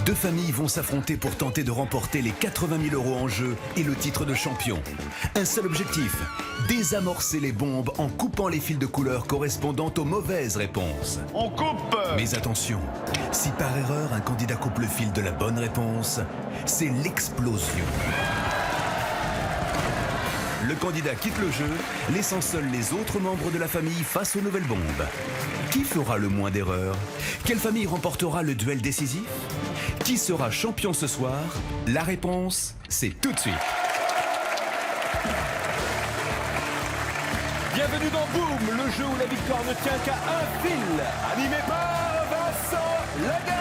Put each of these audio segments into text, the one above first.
Deux familles vont s'affronter pour tenter de remporter les 80 000 € en jeu et le titre de champion. Un seul objectif, désamorcer les bombes en coupant les fils de couleur correspondant aux mauvaises réponses. On coupe! Mais attention, si par erreur un candidat coupe le fil de la bonne réponse, c'est l'explosion. Le candidat quitte le jeu, laissant seuls les autres membres de la famille face aux nouvelles bombes. Qui fera le moins d'erreurs? Quelle famille remportera le duel décisif? Qui sera champion ce soir? La réponse, c'est tout de suite. Bienvenue dans Boom, le jeu où la victoire ne tient qu'à un fil. Animé par Vincent Lagarde.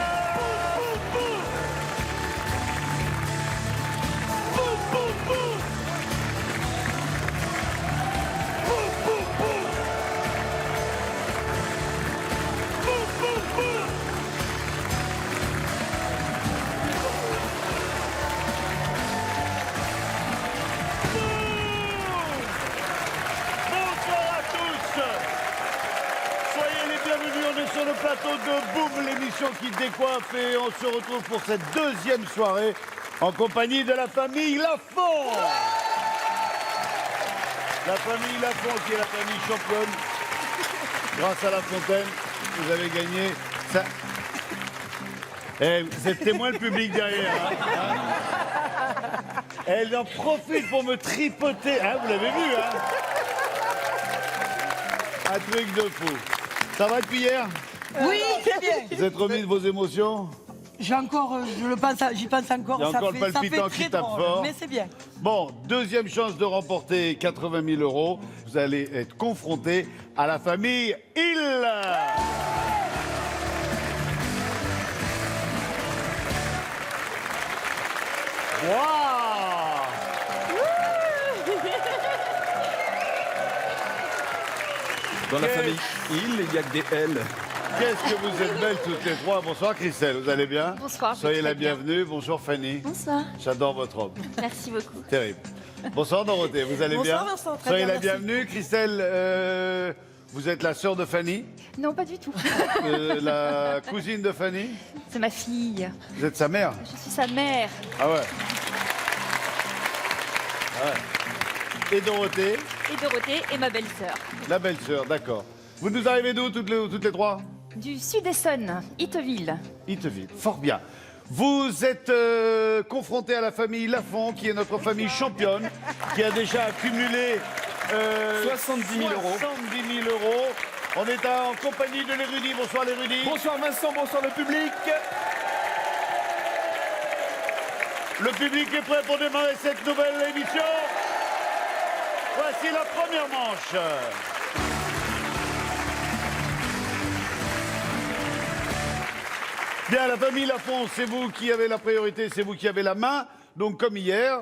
Sur le plateau de Boom, l'émission qui décoiffe, et on se retrouve pour cette deuxième soirée en compagnie de la famille Lafont. La famille Lafont qui est la famille championne. Grâce à La Fontaine, vous avez gagné ça. Eh, vous êtes témoin le public derrière. Hein. Elle en profite pour me tripoter. Hein, vous l'avez vu, hein? Un truc de fou. Ça va depuis hier? Oui, très bien. Vous êtes remis de vos émotions? J'ai encore, j'y pense encore. Il y a encore le palpitant qui tape fort. Mais c'est bien. Bon, deuxième chance de remporter 80 000 €. Vous allez être confronté à la famille Hill. Waouh! Dans la famille il n'y a que des L. Qu'est-ce que vous êtes belles toutes les trois. Bonsoir Christelle, vous allez bien? Bonsoir. Soyez la très bien. bienvenue. Bonjour Fanny. Bonsoir. J'adore votre robe. Merci beaucoup. Terrible. Bonsoir Dorothée, vous allez Bonsoir, bien? Vincent, très Soyez bien, la merci. bienvenue. Christelle, vous êtes la sœur de Fanny, Non, pas du tout. la cousine de Fanny. C'est ma fille. Vous êtes sa mère? Je suis sa mère. Ah ouais. Ah ouais. Et Dorothée, Et Dorothée et ma belle-sœur. la belle-sœur, d'accord. Vous nous arrivez d'où toutes les trois? Du Sud-Essonne, Itteville. Itteville, fort bien. Vous êtes confronté à la famille Lafont, qui est notre famille championne, qui a déjà accumulé 70 000 €. 70 000 €. On est en compagnie de l'érudit. Bonsoir l'érudit. Bonsoir Vincent, bonsoir le public. Le public est prêt pour démarrer cette nouvelle émission. Voici la première manche. Bien, la famille Lafont, c'est vous qui avez la priorité, c'est vous qui avez la main. Donc, comme hier,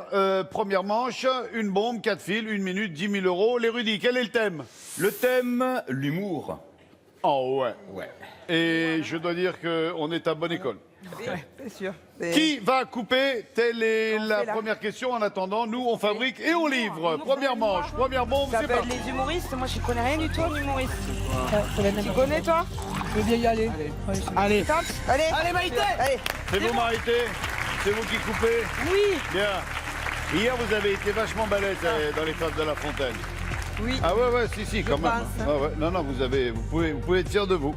première manche, une bombe, 4 fils, 1 minute, 10 000 €. L'érudit, quel est le thème? Le thème, l'humour. Oh ouais. Ouais. Et je dois dire qu'on est à bonne école. C'est sûr. Qui va couper? Telle est On la fait là. première question. En attendant, nous, on fabrique et on livre. Première manche, première bombe, Ça c'est s'appelle parti. les humoristes. Moi, je connais rien du tout en humoriste. Tu connais, toi? Je veux bien y aller. Allez. Allez. Allez, Maïté. Allez. C'est vous, Marité? C'est vous qui coupez? Oui. Bien. Hier, vous avez été vachement balèze dans les tables de La Fontaine. Oui. Ah ouais, si, quand même. pense. Ah ouais. Non, vous pouvez être fiers de vous.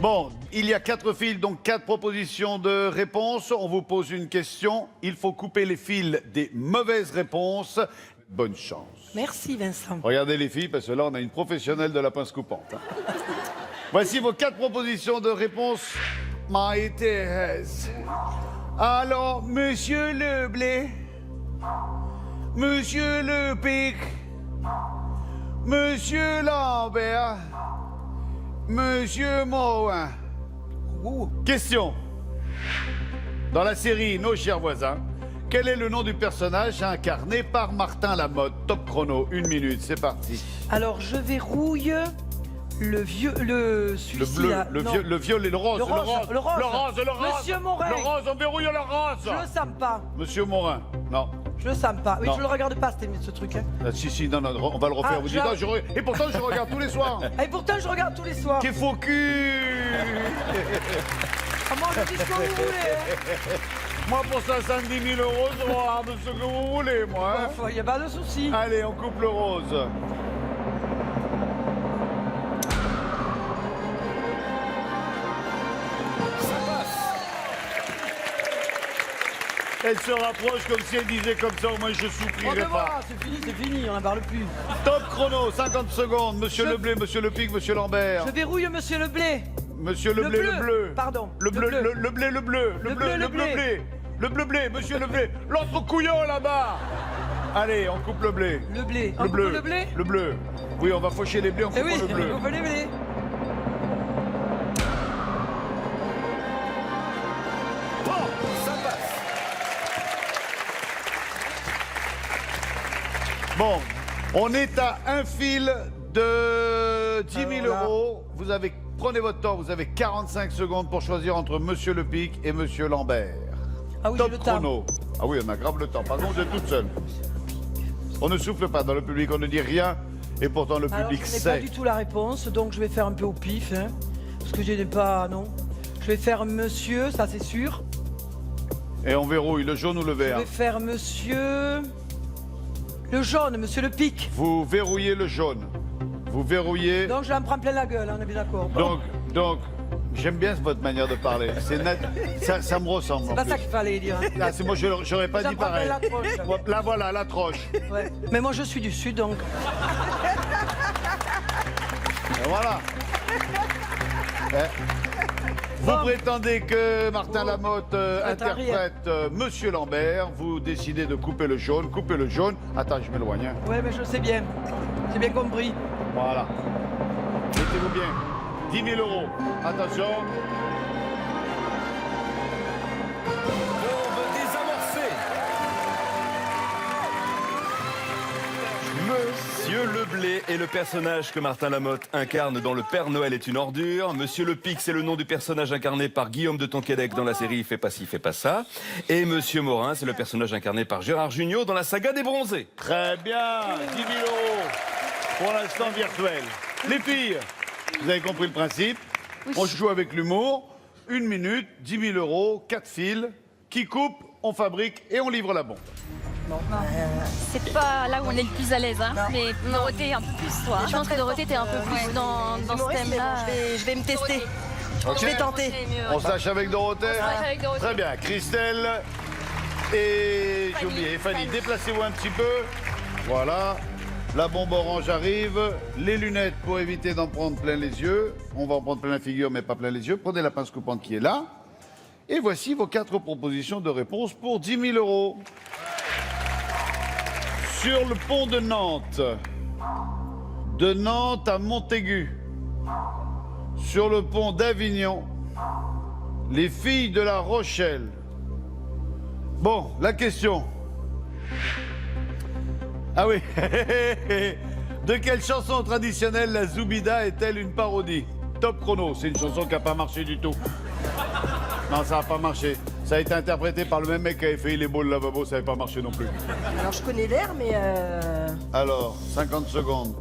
Bon, il y a 4 fils, donc 4 propositions de réponses. On vous pose une question. Il faut couper les fils des mauvaises réponses. Bonne chance. Merci, Vincent. Regardez les filles, parce que là, on a une professionnelle de la pince coupante. Hein. Voici vos 4 propositions de réponse. Maïté. Alors, monsieur le blé, monsieur le pic, monsieur Lambert, monsieur Morin. Question. Dans la série Nos chers voisins, quel est le nom du personnage incarné par Martin Lamotte? Top chrono, 1 minute, c'est parti. Alors, je verrouille le vieux, Le celui-ci, bleu, là. le Non. vieux, le violet, le rose, Le rose, le rose. le rose, le rose. Monsieur Morin. Le rose, on verrouille le rose. Je le sens pas. Monsieur Morin, non. Je le sens pas. Oui, Non. je le regarde pas, ce truc. Hein. Ah, si, non, on va le refaire. Ah, Vous dites, ah, et pourtant, je regarde tous les soirs. Et pourtant, je regarde tous les soirs. Qu'est faux cul. Moi, je dis ce que vous voulez. Moi, pour 70 000 euros, je regarde ce que vous voulez, moi. Hein. Il n'y a pas de souci. Allez, on coupe le rose. Elle se rapproche comme si elle disait comme ça, au moins je On souffrirai va pas. voir, c'est fini, on n'en parle plus. Top chrono, 50 secondes. Monsieur Je- Leblé, monsieur Lepic, monsieur Lambert. Je verrouille Monsieur le blé. Monsieur Leblé, le bleu. Pardon. Le bleu, le blé, le bleu. Le bleu, le blé. Le bleu blé, monsieur le blé. L'autre couillon là-bas. Allez, on coupe le blé. Le blé. Le On bleu. coupe le blé. Le bleu. Oui, on va faucher les blés, on Eh coupe oui, le bleu. on coupe les blés. Ça passe. Bon, on est à un fil de 10 000 Alors là- euros. Prenez votre temps, vous avez 45 secondes pour choisir entre monsieur Lepic et monsieur Lambert. Ah oui, j'ai Top le temps. chrono. Ah oui, on a grave le temps. Par contre, vous êtes toute seule. On ne souffle pas dans le public, on ne dit rien. Et pourtant, le Alors, public je n'ai pas sait. du tout la réponse, donc je vais faire un peu au pif. Hein, parce que je n'ai pas. Non. Je vais faire monsieur, ça c'est sûr. Et on verrouille le jaune ou le Je vert. vais faire monsieur. Le jaune, monsieur le pic. Vous verrouillez le jaune. Vous verrouillez. Donc je l'en prends plein la gueule, on est bien d'accord. Bon, Donc, j'aime bien votre manière de parler. C'est net. Ça me ressemble. c'est en pas plus. ça qu'il fallait dire. Hein. Ah, c'est moi, j'aurais pas J'en dit prends plein pareil. la tronche. Là, voilà, la troche. Ouais. Mais moi je suis du sud, donc. Et voilà. Vous prétendez que Martin Lamotte interprète Monsieur Lambert. Vous décidez de couper le jaune. Coupez le jaune. Attends, je m'éloigne. Hein. Ouais, mais je sais bien. J'ai bien compris. Voilà. Mettez-vous bien. 10 000 euros. Attention. Bombe désamorcée. Monsieur Leblé est le personnage que Martin Lamotte incarne dans Le Père Noël est une ordure. Monsieur Lepic, c'est le nom du personnage incarné par Guillaume de Tonquédec dans la série Fais pas ci, fais pas ça. Et Monsieur Morin, c'est le personnage incarné par Gérard Jugnot dans la saga des Bronzés. Très bien. 10 000 euros. Pour l'instant virtuel. Les filles, vous avez compris le principe. On joue avec l'humour. 1 minute, 10 000 euros, 4 fils. Qui coupe, on fabrique et on livre la bombe. C'est pas là où on est le plus à l'aise, hein. Mais Dorothée, un peu plus, toi. Je pense que Dorothée, t'es un peu plus dans ce thème-là. Je vais me tester. Ok. Je vais tenter. On se lâche avec Dorothée. se lâche avec Dorothée. Très bien. Christelle et j'ai oublié. Fanny, déplacez-vous un petit peu. Voilà. La bombe orange arrive. Les lunettes pour éviter d'en prendre plein les yeux. On va en prendre plein la figure, mais pas plein les yeux. Prenez la pince coupante qui est là. Et voici vos 4 propositions de réponse pour 10 000 euros. Sur le pont de Nantes. De Nantes à Montaigu. Sur le pont d'Avignon. Les filles de La Rochelle. Bon, la question. Ah oui. De quelle chanson traditionnelle la Zoubida est-elle une parodie? Top chrono, c'est une chanson qui n'a pas marché du tout. Non, ça n'a pas marché. Ça a été interprété par le même mec qui avait fait Il est beau le lavabo, ça n'avait pas marché non plus. Alors je connais l'air, mais Alors, 50 secondes.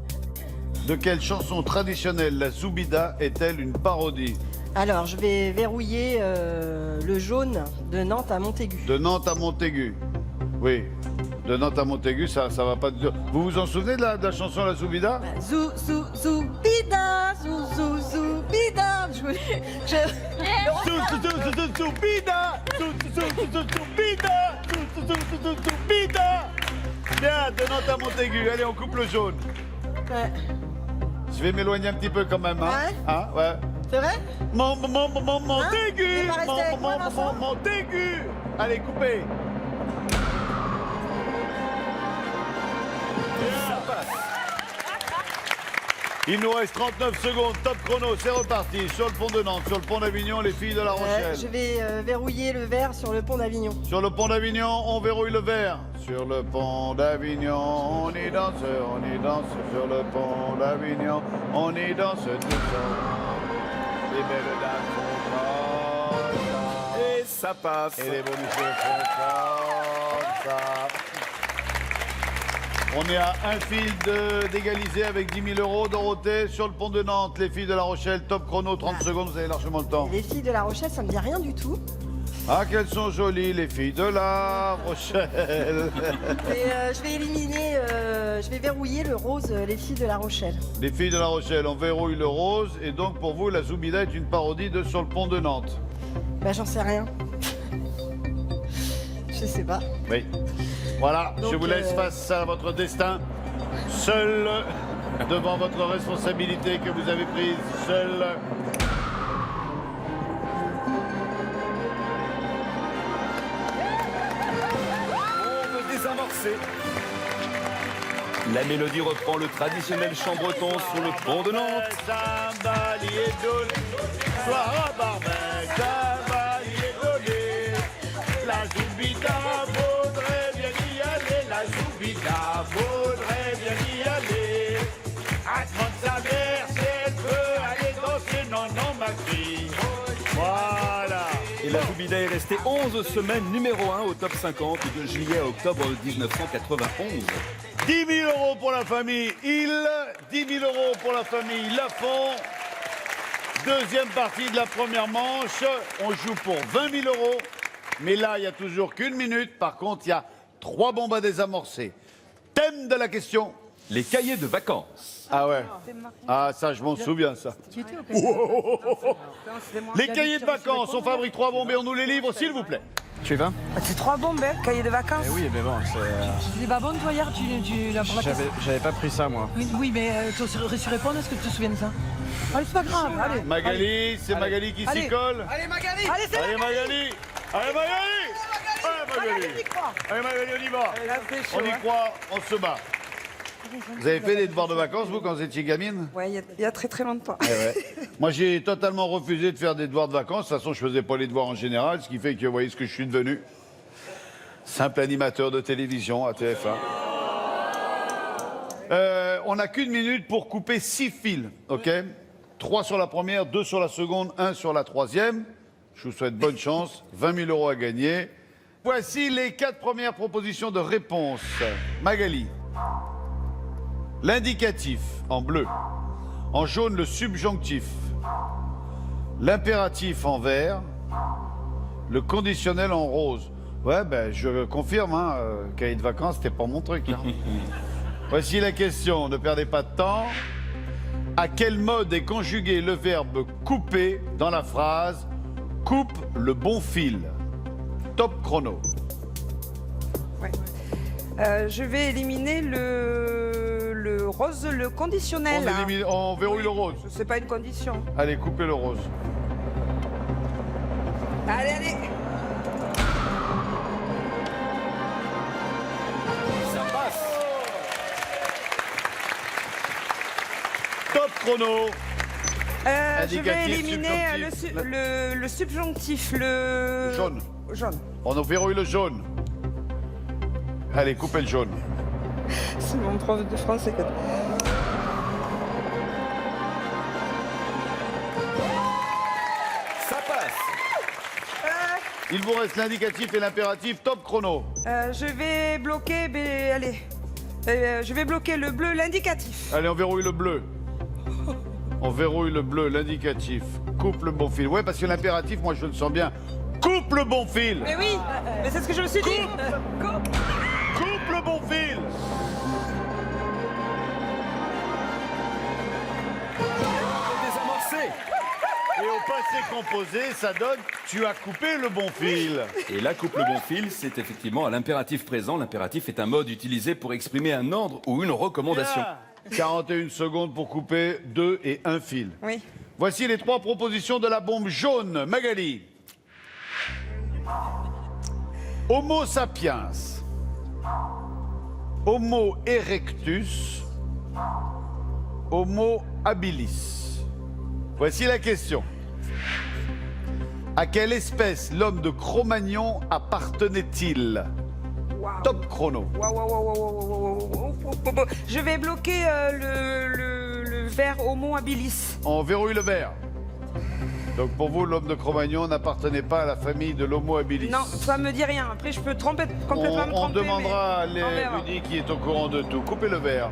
De quelle chanson traditionnelle la Zoubida est-elle une parodie? alors je vais verrouiller le jaune de Nantes à Montaigu. De Nantes à Montaigu. Oui. De Nantes à Montaigu, ça va pas durer. Vous vous en souvenez de la chanson La Zoubida? Zou zou zoubida, zou zou zoubida. Bien, de Nantes à Montaigu. Allez, on coupe le jaune. Ouais. Je vais m'éloigner un petit peu quand même. Hein? Ouais. Hein, ouais. C'est vrai? Montaigu. T'es pas resté avec moi, Vincent Montaigu. Allez, coupez. Il nous reste 39 secondes, top chrono, c'est reparti. Sur le pont de Nantes, sur le pont d'Avignon, les filles de La Rochelle. Je vais verrouiller le verre sur le pont d'Avignon. Sur le pont d'Avignon, on verrouille le verre. Sur le pont d'Avignon, on y danse, sur le pont d'Avignon, on y danse tout ensemble. Les belles dames font comme ça, Et ça passe. et les beaux messieurs font comme ça. On est à un fil d'égaliser avec 10 000 euros. Dorothée, sur le pont de Nantes, les filles de La Rochelle, top chrono, 30 secondes, vous avez largement le temps. Les filles de La Rochelle, ça me dit rien du tout. Ah, qu'elles sont jolies, les filles de La Rochelle. Et je vais éliminer, je vais verrouiller le rose, les filles de La Rochelle. Les filles de La Rochelle, on verrouille le rose. Et donc, pour vous, la Zoubida est une parodie de Sur le pont de Nantes. Bah, j'en sais rien. Je sais pas. Oui. Voilà, Donc, je vous laisse face à votre destin. Seul, devant votre responsabilité que vous avez prise, seul. Bombe désamorcée. La mélodie reprend le traditionnel chant breton sur le pont de Nantes. La Zoubida vaudrait bien y aller, la Zoubida vaudrait bien y aller. À sa mère, si elle peut aller danser, non, non, ma fille. Voilà. Et la Zoubida est restée 11 semaines numéro 1 au top 50 de juillet à octobre 1991. 10 000 euros pour la famille Hill, 10 000 euros pour la famille Lafont. Deuxième partie de la première manche, on joue pour 20 000 euros. Mais là, il n'y a toujours qu'une minute. Par contre, il y a 3 bombes à désamorcer. Thème de la question. Les cahiers de vacances. Ah ouais. Ah ça, je m'en souviens, ça. Les cahiers de vacances, on fabrique 3 bombes et on nous les livre, s'il vous plaît. Tu y vas? C'est 3 bombes, hein, cahier de vacances. Eh oui, mais bon, c'est... C'est pas bon, toi, hier, tu l'as pour la question. J'avais pas pris ça, moi. Oui, mais tu saurais répondre, est-ce que tu te souviens de ça? Allez, c'est pas grave, allez. Magali, c'est Magali qui s'y colle. Allez, Magali. Allez, c'est Allez, Magali. Allez, Magali. Allez, Magali. Allez, Magali, on y va. On y croit, on se bat. Vous avez fait des devoirs de vacances, vous, quand vous étiez gamine? Ouais, il y a très très longtemps. Eh ouais. Moi, j'ai totalement refusé de faire des devoirs de vacances. De toute façon, je faisais pas les devoirs en général, ce qui fait que vous voyez ce que je suis devenu. Simple animateur de télévision à TF1. On n'a qu'une minute pour couper 6 fils, ok? 3 sur la première, 2 sur la seconde, 1 sur la troisième. Je vous souhaite bonne chance. 20 000 euros à gagner. Voici les 4 premières propositions de réponse. Magali. L'indicatif en bleu. En jaune, le subjonctif. L'impératif en vert. Le conditionnel en rose. Ouais, ben, je confirme, hein, cahier de vacances, c'était pas mon truc. Hein. Voici la question, ne perdez pas de temps. À quel mode est conjugué le verbe couper dans la phrase « coupe le bon fil » Top chrono. Ouais. Je vais éliminer le rose, le conditionnel. On verrouille le rose. C'est pas une condition. Allez, coupez le rose. Allez, allez. Ça passe. Top chrono. Je vais éliminer le subjonctif, le... Jaune. Jaune. On verrouille le jaune. Allez, coupez le jaune. C'est mon prof de français. Ça passe. Il vous reste l'indicatif et l'impératif. Top chrono. Je vais bloquer, allez. Je vais bloquer le bleu, l'indicatif. Allez, on verrouille le bleu. On verrouille le bleu, l'indicatif. Coupe le bon fil. Ouais, parce que l'impératif, moi, je le sens bien. Coupe le bon fil. Mais oui, mais c'est ce que je me suis dit. Coupe le bon fil. Désamorcé. Et au passé composé, ça donne tu as coupé le bon fil. Et la coupe le bon fil, c'est effectivement à l'impératif présent. L'impératif est un mode utilisé pour exprimer un ordre ou une recommandation. 41 secondes pour couper 2 et 1 fil. Oui. Voici les 3 propositions de la bombe jaune. Magali. Homo sapiens. Homo erectus. Homo habilis. Voici la question. À quelle espèce l'homme de Cro-Magnon appartenait-il? Top chrono. Je vais bloquer le vert homo habilis. On verrouille le vert. Donc pour vous, l'homme de Cro-Magnon n'appartenait pas à la famille de l'Homo habilis. Non, ça me dit rien. Après, je peux complètement me On tromper. demandera à mais on verra. Rudy qui est au courant de tout. Coupez le verre.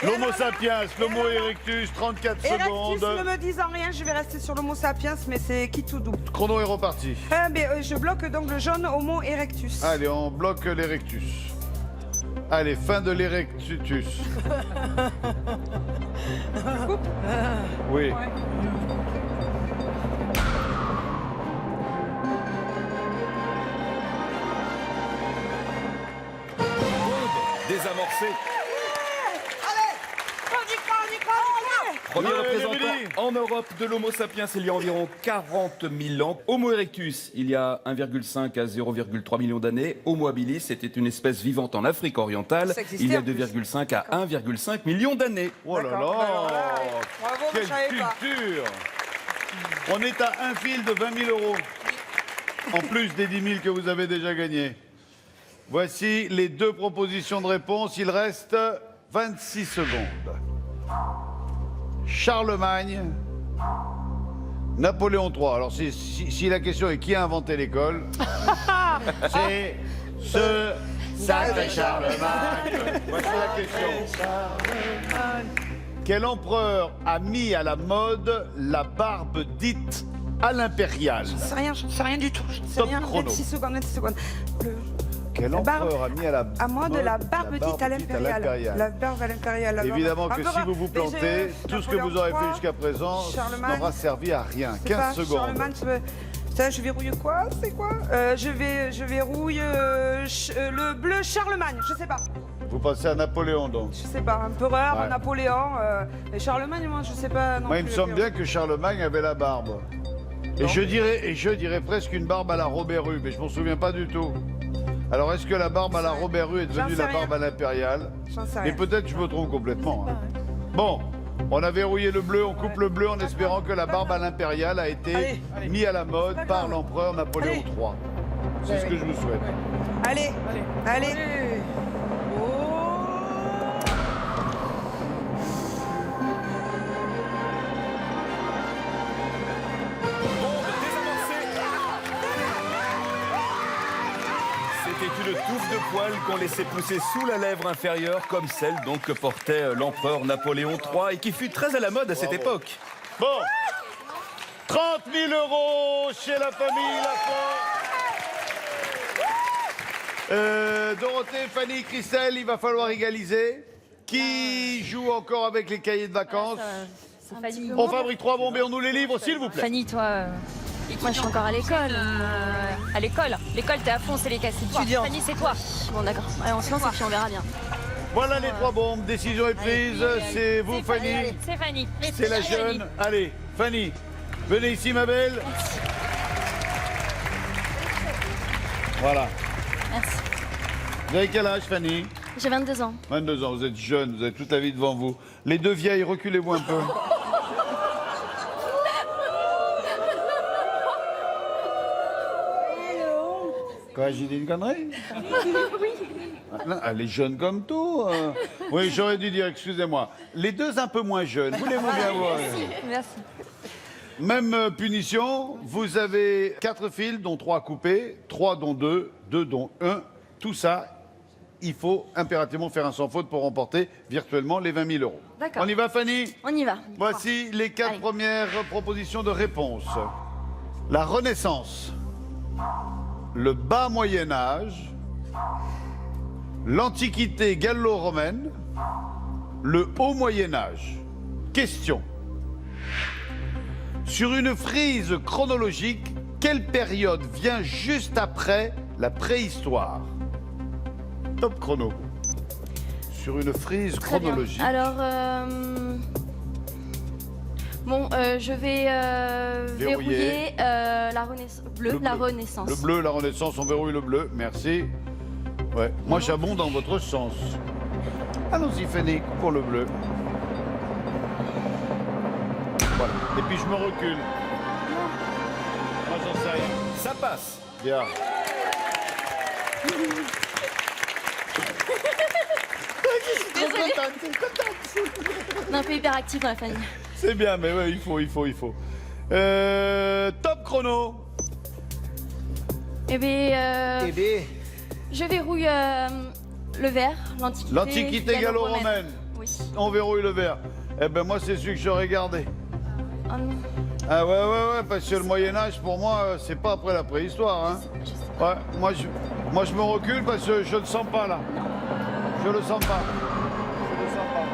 L'Homo sapiens, l'Homo erectus, 34 Erectus, secondes. ne me disant rien, je vais rester sur l'Homo sapiens, mais c'est qui tout double. Chrono est reparti. Je bloque donc le jaune Homo erectus. Allez, on bloque l'erectus. Allez, fin de l'erectus. Oui. Ouais. Désamorcé. Premier Ouais, représentant Rudy. en Europe de l'Homo sapiens il y a environ 40 000 ans. Homo erectus, il y a 1,5 à 0,3 millions d'années. Homo habilis, c'était une espèce vivante en Afrique orientale. Ça existait Il y a en plus. 2,5 à 1,5 millions d'années. Oh là là, D'accord. Alors là, bravo, quelle je savais pas. culture. On est à un fil de 20 000 euros. En plus des 10 000 que vous avez déjà gagnés. Voici les deux propositions de réponse. Il reste 26 secondes. Charlemagne, Napoléon III. Alors si la question est qui a inventé l'école, c'est ce sacré Charlemagne. Voici la question. Quel empereur a mis à la mode la barbe dite à l'impériale? Je sais rien du tout. Je sais Top rien. chrono. 26 secondes, 26 secondes. Quel La barbe- empereur a mis à mode la barbe dite à l'impériale. La barbe à l'impériale. alors. Évidemment que Empereur, si vous vous déjà, plantez, tout ce que vous aurez fait Napoléon jusqu'à présent Charlemagne. n'aura servi à rien. C'est pas 15 secondes. Charlemagne, ça, je verrouille quoi? C'est quoi? Je verrouille le bleu Charlemagne. Je sais pas. Vous passez à Napoléon donc. Je sais pas. Empereur, Ouais. Napoléon. Et Charlemagne, moi, je sais pas. Non Moi, il me plus. semble bien que Charlemagne avait la barbe. Et je dirais presque une barbe à la Robert Hue, mais je m'en souviens pas du tout. Alors, est-ce que la barbe à la Robert Hue est J'en devenue sais la rien. barbe à l'impériale? J'en sais Mais rien. peut-être je me trompe complètement. Hein. Bon, on a verrouillé le bleu, on coupe le bleu en espérant que la barbe à l'impériale a été mise à la mode par l'empereur Napoléon Allez. III. C'est ce que je vous souhaite. Allez. Allez. C'était une touffe de poils qu'on laissait pousser sous la lèvre inférieure, comme celle donc que portait l'empereur Napoléon III et qui fut très à la mode à cette époque. Bon, 30 000 euros chez la famille Lafont. Dorothée, Fanny, Christelle, il va falloir égaliser. Qui joue encore avec les cahiers de vacances? On fabrique 3 bombes et on nous les livre, s'il vous plaît. Fanny, toi, moi je suis encore à l'école. À l'école. L'école, t'es à fond, c'est les casses. Étudiante. Fanny, c'est toi. Bon, d'accord. Allez, on se lance et puis on verra bien. Voilà les 3 bombes, décision est prise. C'est vous, Fanny. C'est Fanny. C'est la jeune. Allez, Fanny, venez ici, ma belle. Voilà. Merci. Vous avez quel âge, Fanny? J'ai 22 ans. 22 ans, vous êtes jeune, vous avez toute la vie devant vous. Les deux vieilles, reculez-vous un peu. Quoi, j'ai dit une connerie? Oui. Elle est jeune comme tout. Oui, j'aurais dû dire, excusez-moi. Les deux un peu moins jeunes, voulez-vous bien voir? Merci. Même punition, vous avez 4 fils, dont 3 coupés, 3 dont 2, 2 dont 1. Tout ça, il faut impérativement faire un sans faute pour remporter virtuellement les 20 000 euros. D'accord. On y va, Fanny? On y va. Voici les 4 Allez. premières propositions de réponse. La Renaissance, le bas Moyen-Âge, l'Antiquité gallo-romaine, le haut Moyen-Âge. Question. Sur une frise chronologique, quelle période vient juste après la préhistoire? Top chrono. Sur une frise Très bien. chronologique. Alors, bon, je vais verrouiller la Renaissance. Le La bleu. Renaissance. Le bleu, la Renaissance, on verrouille le bleu. Merci. Ouais. Moi, j'abonde dans votre sens. Allons-y, Fanny, pour le bleu. Voilà. Et puis, je me recule. Moi, j'en sais rien. Ça passe. Bien. Désolée. On est un peu hyperactif dans la famille. C'est bien, mais ouais, il faut. Top chrono. Eh bien, je verrouille le verre, l'Antiquité. L'Antiquité gallo-romaine. Oui. On verrouille le verre. Eh ben moi, c'est celui que j'aurais gardé. Oh non. Ah ouais, parce que le Moyen-Âge, pour moi, c'est pas après la préhistoire. Hein. Ouais, moi, je me recule parce que je ne sens pas, là. Je le sens pas. Je le sens pas.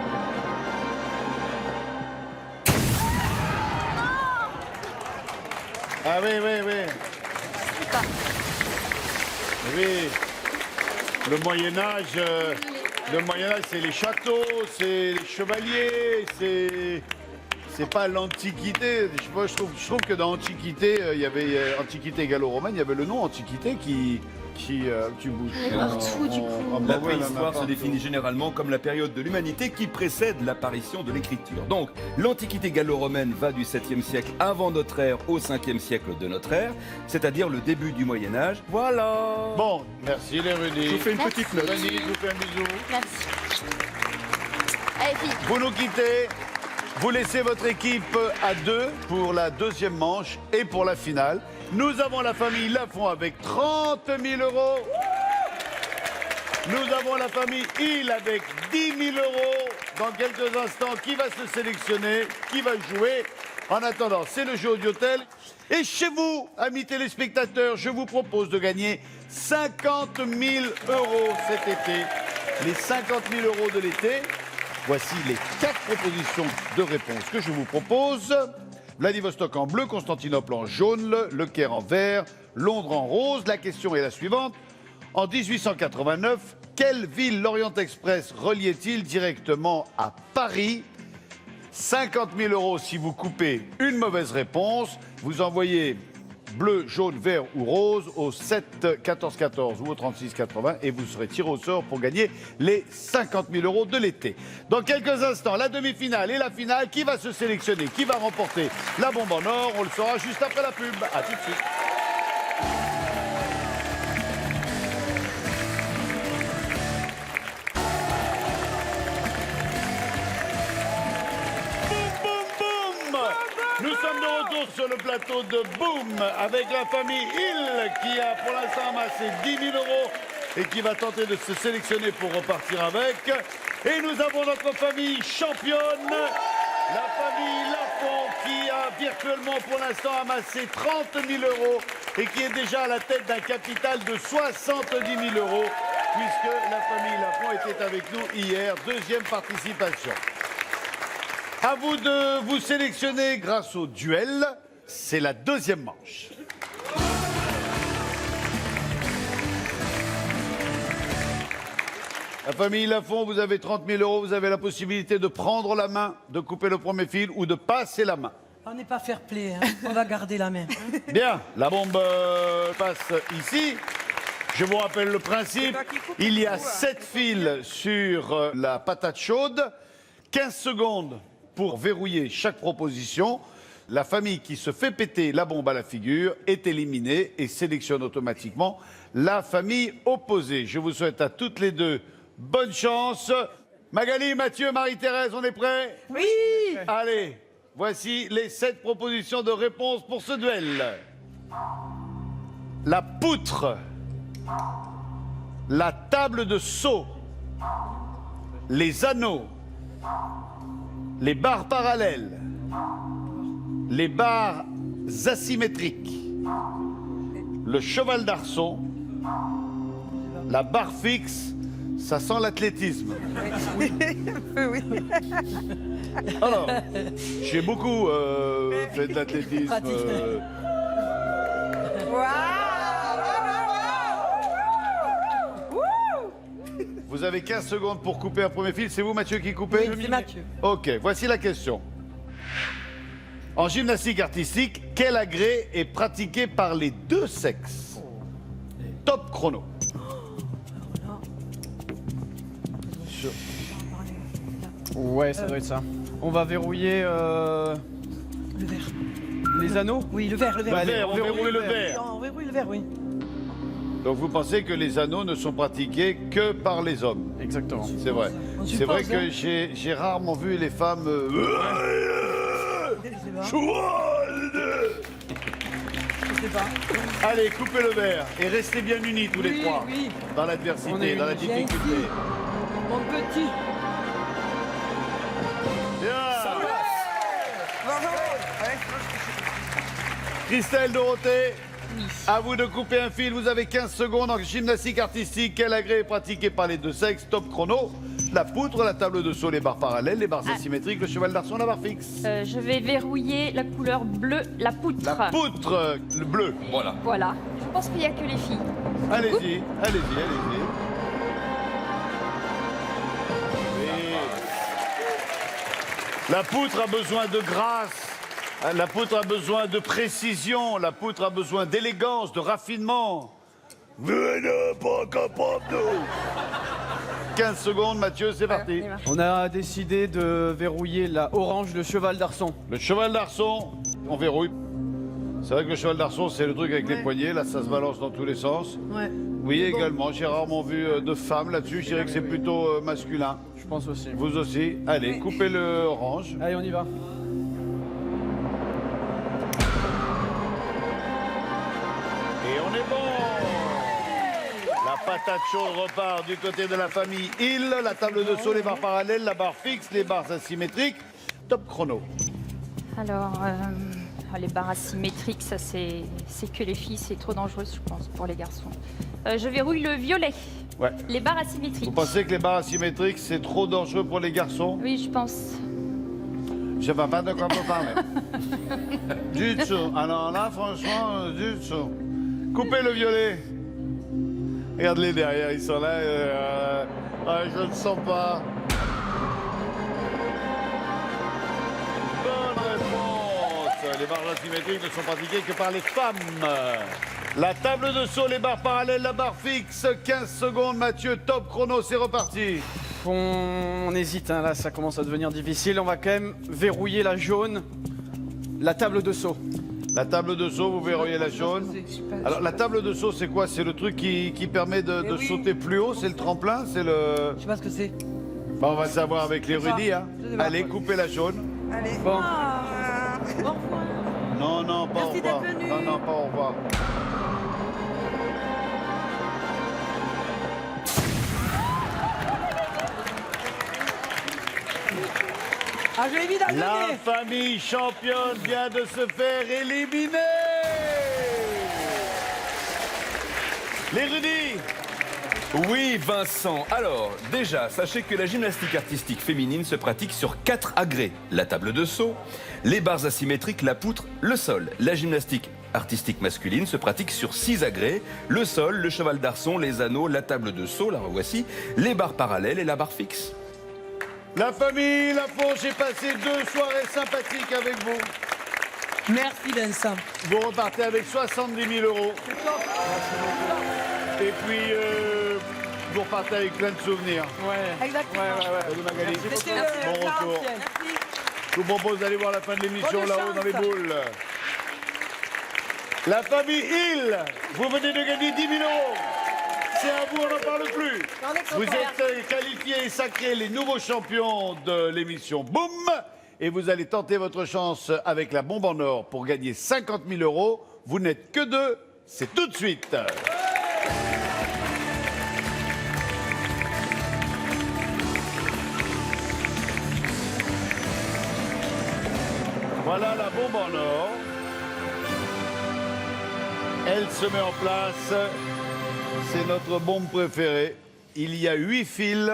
Ah oui. Oui. Le Moyen-Âge, c'est les châteaux, c'est les chevaliers, c'est pas l'Antiquité. Je trouve que dans l'Antiquité, il y avait Antiquité gallo-romaine, il y avait le nom Antiquité qui bouge. On est partout, du coup. La préhistoire se définit généralement comme la période de l'humanité qui précède l'apparition de l'écriture. Donc, l'Antiquité gallo-romaine va du 7e siècle avant notre ère au 5e siècle de notre ère, c'est-à-dire le début du Moyen-Âge. Voilà. Bon, merci les Rudy. Je vous fais une petite note. Rudy, je vous fais un bisou. Merci. Allez, fille. Vous nous quittez. Vous laissez votre équipe à 2 pour la deuxième manche et pour la finale. Nous avons la famille Lafont avec 30 000 euros. Nous avons la famille Hill avec 10 000 euros. Dans quelques instants, qui va se sélectionner? Qui va jouer? En attendant, c'est le jeu Audiotel. Et chez vous, amis téléspectateurs, je vous propose de gagner 50 000 euros cet été. Les 50 000 euros de l'été. Voici les 4 propositions de réponse que je vous propose. Vladivostok en bleu, Constantinople en jaune, Le Caire en vert, Londres en rose. La question est la suivante. En 1889, quelle ville l'Orient Express reliait-il directement à Paris? 50 000 euros si vous coupez une mauvaise réponse. Vous envoyez bleu, jaune, vert ou rose au 7 14 14 ou au 36 80 et vous serez tiré au sort pour gagner les 50 000 euros de l'été. Dans quelques instants, la demi-finale et la finale, qui va se sélectionner, qui va remporter la bombe en or? On le saura juste après la pub. À tout de suite. Nous sommes de retour sur le plateau de Boom avec la famille Hill qui a pour l'instant amassé 10 000 euros et qui va tenter de se sélectionner pour repartir avec. Et nous avons notre famille championne, la famille Lafont qui a virtuellement pour l'instant amassé 30 000 euros et qui est déjà à la tête d'un capital de 70 000 euros puisque la famille Lafont était avec nous hier, deuxième participation. À vous de vous sélectionner grâce au duel. C'est la deuxième manche. La famille Lafont, vous avez 30 000 euros. Vous avez la possibilité de prendre la main, de couper le premier fil ou de passer la main. On n'est pas fair play, hein. On va garder la main. Bien, la bombe passe ici. Je vous rappelle le principe. Il y a 7 fils sur la patate chaude. 15 secondes pour verrouiller chaque proposition. La famille qui se fait péter la bombe à la figure est éliminée et sélectionne automatiquement la famille opposée. Je vous souhaite à toutes les deux bonne chance. Magali, Mathieu, Marie-Thérèse, on est prêts? Oui. Allez, voici les 7 propositions de réponse pour ce duel. La poutre, la table de seau, les anneaux, les barres parallèles, les barres asymétriques, le cheval d'arçon, la barre fixe, ça sent l'athlétisme. Oui. Alors, j'ai beaucoup fait de l'athlétisme. Vous avez 15 secondes pour couper un premier fil. C'est vous, Mathieu, qui coupez? Oui, c'est Mathieu. Ok, voici la question. En gymnastique artistique, quel agrès est pratiqué par les deux sexes? Top chrono. Ouais, ça doit être ça. On va verrouiller Le verre. les anneaux. Oui, le verre. Le verre, on verrouille le verre. On verrouille le verre, oui. Donc vous pensez que les anneaux ne sont pratiqués que par les hommes? Exactement. C'est vrai. On C'est vrai suppose, que hein. j'ai rarement vu les femmes... Je sais pas. Allez, coupez le verre et restez bien unis tous les Oui, trois. oui. Dans On l'adversité, est dans la unis. difficulté. Mon petit. Bien. Christelle, Dorothée, à vous de couper un fil. Vous avez 15 secondes en gymnastique artistique. Quel agrès est pratiqué par les deux sexes? Top chrono. La poutre, la table de saut, les barres parallèles, les barres asymétriques, le cheval d'arçon, la barre fixe. Je vais verrouiller la couleur bleue, la poutre. La poutre, le bleu. Voilà. Voilà. Je pense qu'il n'y a que les filles. Allez-y, allez-y, allez-y. Oui. La poutre a besoin de grâce. La poutre a besoin de précision. La poutre a besoin d'élégance, de raffinement. Venez pas capable de... 15 secondes, Mathieu, c'est parti. On a décidé de verrouiller la orange, le cheval d'arçon. Le cheval d'arçon, on verrouille. C'est vrai que le cheval d'arçon, c'est le truc avec les poignets. Là, ça se balance dans tous les sens. Ouais. Oui, également. J'ai rarement vu de femmes là-dessus. Je dirais que c'est plutôt masculin. Je pense aussi. Vous aussi. Allez, coupez le orange. Allez, on y va. Et on est bon. La patate chaude repart du côté de la famille Hill. La table de saut, les barres parallèles, la barre fixe, les barres asymétriques. Top chrono. Alors, les barres asymétriques, ça c'est que les filles, c'est trop dangereux, je pense, pour les garçons. Je verrouille le violet. Ouais. Les barres asymétriques. Vous pensez que les barres asymétriques, c'est trop dangereux pour les garçons? Oui, je pense. Je sais pas de quoi on peut parler. Du tout. Alors là, franchement, du tout. Coupez le violet. Regarde-les derrière, ils sont là. Je ne sens pas. Bonne réponse. Les barres asymétriques ne sont pratiquées que par les femmes. La table de saut, les barres parallèles, la barre fixe. 15 secondes, Mathieu. Top chrono, c'est reparti. On hésite, hein, là, ça commence à devenir difficile. On va quand même verrouiller la jaune, la table de saut. La table de saut, vous verrouillez la jaune. Alors, la table de saut, c'est quoi? C'est le truc qui permet de oui. sauter plus haut? C'est le tremplin? C'est le... Je sais pas ce que c'est. Bah, on va savoir avec les rudis, hein. Je sais pas. Allez, coupez la jaune. Allez. Bon. Au revoir. Non, non, pas Merci au revoir. d'être venu. Non, non, pas au revoir. Ah, je l'ai mis dans le La nez. famille championne vient de se faire éliminer. Les rudis. Oui, Vincent. Alors, déjà, sachez que la gymnastique artistique féminine se pratique sur 4 agrès. La table de saut, les barres asymétriques, la poutre, le sol. La gymnastique artistique masculine se pratique sur 6 agrès. Le sol, le cheval d'arçon, les anneaux, la table de saut, la revoici, les barres parallèles et la barre fixe. La famille Lafont, j'ai passé 2 soirées sympathiques avec vous. Merci Vincent. Vous repartez avec 70 000 euros. Et puis, vous repartez avec plein de souvenirs. Ouais. Exactement. Salut Magali. C'était Bon le retour. 40e. Je vous propose d'aller voir la fin de l'émission Bonne là-haut dans les chance. boules. La famille Hill, vous venez de gagner 10 000 euros. C'est à vous, on n'en parle plus. On est Vous contents. êtes qualifiés et sacrés les nouveaux champions de l'émission Boum. Et vous allez tenter votre chance avec la bombe en or pour gagner 50 000 euros. Vous n'êtes que 2, c'est tout de suite. Voilà la bombe en or. Elle se met en place. C'est notre bombe préférée. Il y a 8 fils.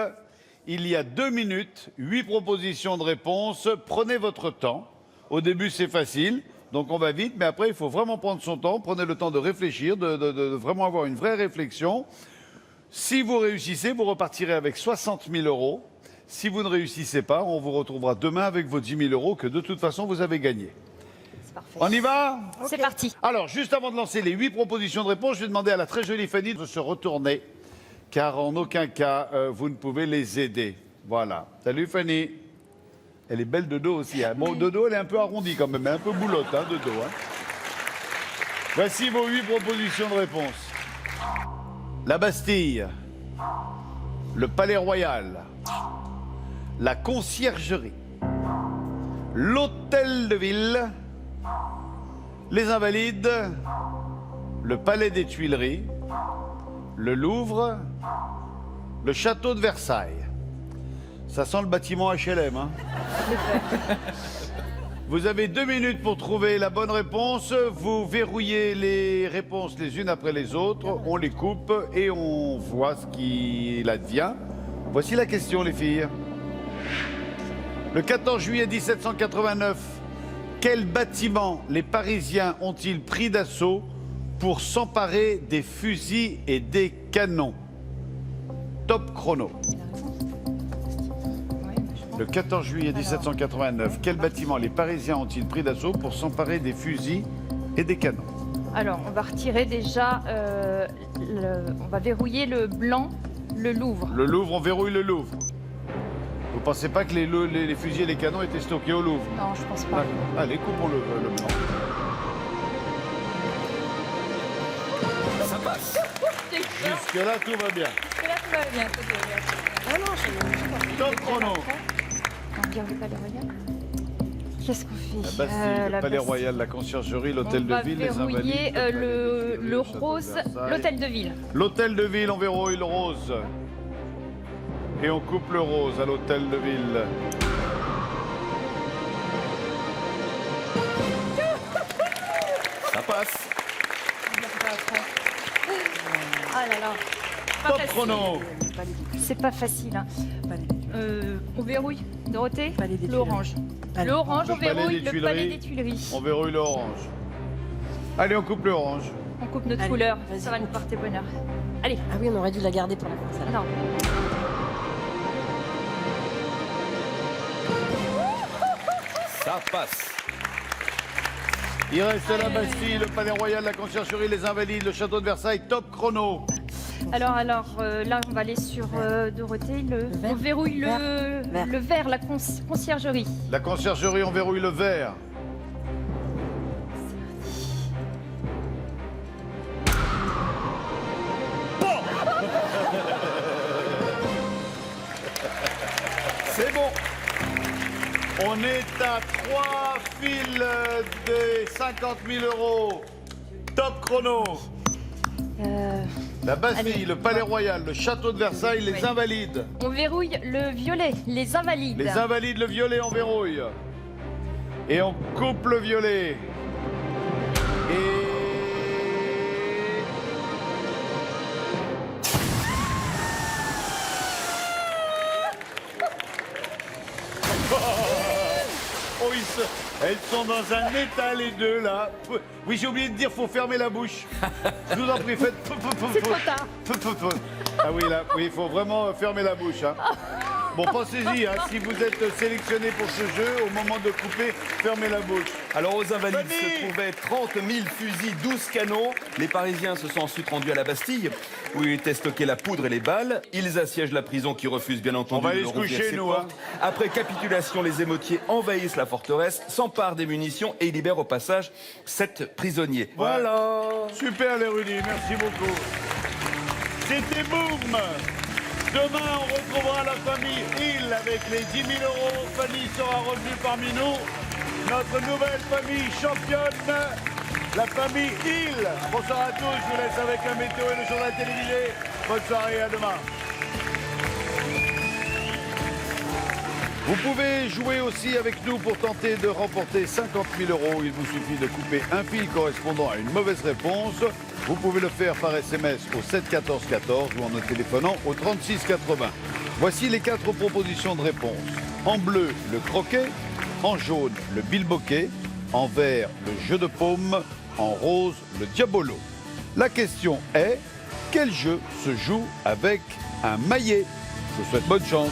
Il y a 2 minutes, 8 propositions de réponse. Prenez votre temps. Au début, c'est facile. Donc on va vite, mais après, il faut vraiment prendre son temps. Prenez le temps de réfléchir, de vraiment avoir une vraie réflexion. Si vous réussissez, vous repartirez avec 60 000 euros. Si vous ne réussissez pas, on vous retrouvera demain avec vos 10 000 euros que de toute façon, vous avez gagnés. C'est parfait. On y va? C'est parti. Alors, juste avant de lancer les 8 propositions de réponse, je vais demander à la très jolie Fanny de se retourner, car en aucun cas, vous ne pouvez les aider. Voilà. Salut Fanny. Elle est belle de dos aussi. Hein. Bon, de dos, elle est un peu arrondie quand même, un peu boulotte de dos. Hein. Voici vos 8 propositions de réponse. La Bastille, le Palais Royal, la Conciergerie, l'Hôtel de Ville, les Invalides, le Palais des Tuileries, le Louvre, le Château de Versailles. Ça sent le bâtiment HLM, hein? Vous avez 2 minutes pour trouver la bonne réponse. Vous verrouillez les réponses les unes après les autres. On les coupe et on voit ce qu'il advient. Voici la question, les filles. Le 14 juillet 1789, quel bâtiment les Parisiens ont-ils pris d'assaut pour s'emparer des fusils et des canons? Top chrono. Le 14 juillet 1789, quel bâtiment les Parisiens ont-ils pris d'assaut pour s'emparer des fusils et des canons? Alors, on va retirer déjà, on va verrouiller le blanc, le Louvre. Le Louvre, on verrouille le Louvre. Vous pensez pas que les fusils et les canons étaient stockés au Louvre? Non, je pense pas. Allez, coupons le blanc. Ça passe. Jusque-là, tout va bien. Là, tout va bien. Oh non, Top chrono. On regarde le Palais Royal. Qu'est-ce qu'on fait? La Bastille, le Palais Royal, la Conciergerie, l'Hôtel de Ville, les Invalides. On va verrouiller le rose, l'Hôtel de Ville. L'Hôtel de Ville, on verrouille le rose. Et on coupe le rose à l'Hôtel de Ville. Ça passe. Ah là là. Pas Top facile. chrono. C'est pas facile. Hein. On verrouille, Dorothée, Palais des l'orange. Allez. L'orange, Le on Palais verrouille des le Palais Tuileries. des Tuileries. On verrouille l'orange. Allez, on coupe l'orange. On coupe notre Allez, couleur, vas-y, ça va nous coupe. porter bonheur. Allez, Ah oui, on aurait dû la garder pour la fin. celle-là. non. Ça passe. Il reste la Bastille, le Palais Royal, la Conciergerie, les Invalides, le Château de Versailles. Top chrono. Alors, là, on va aller sur Dorothée. vert. On verrouille Vert. le vert, la conciergerie. La Conciergerie, on verrouille le vert. C'est bon. On est à 3 fils des 50 000 euros. Top chrono. La Bastille, Allez. le Palais Royal, le Château de Versailles, les Oui. Invalides. On verrouille le violet, les invalides. Les Invalides, le violet, on verrouille. Et on coupe le violet. Et... Oh, elles sont dans un état, les deux, là. Oui, j'ai oublié de dire, faut fermer la bouche. Je vous en prie, faites... C'est trop tard. Ah oui, là, oui, il faut vraiment fermer la bouche. Hein. Bon, pensez-y, hein, si vous êtes sélectionné pour ce jeu, au moment de couper, fermez la bouche. Alors aux Invalides Fanny se trouvaient 30 000 fusils, 12 canons. Les Parisiens se sont ensuite rendus à la Bastille, où il était stocké la poudre et les balles. Ils assiègent la prison qui refuse bien entendu On va aller de se rouvrir coucher, ses nous, portes. Après capitulation, les émeutiers envahissent la forteresse, s'emparent des munitions et libèrent au passage 7 prisonniers. Voilà. Super, les Rudy, merci beaucoup. C'était Boum. Demain, on retrouvera la famille Hill avec les 10 000 euros. Fanny sera revenue parmi nous. Notre nouvelle famille championne, la famille Hill. Bonsoir à tous, je vous laisse avec la météo et le journal télévisé. Bonne soirée, à demain. Vous pouvez jouer aussi avec nous pour tenter de remporter 50 000 euros. Il vous suffit de couper un fil correspondant à une mauvaise réponse. Vous pouvez le faire par SMS au 7 14 14 ou en téléphonant au 36 80. Voici les 4 propositions de réponse. En bleu, le croquet. En jaune, le bilboquet. En vert, le jeu de paume. En rose, le diabolo. La question est, quel jeu se joue avec un maillet? Je vous souhaite bonne chance.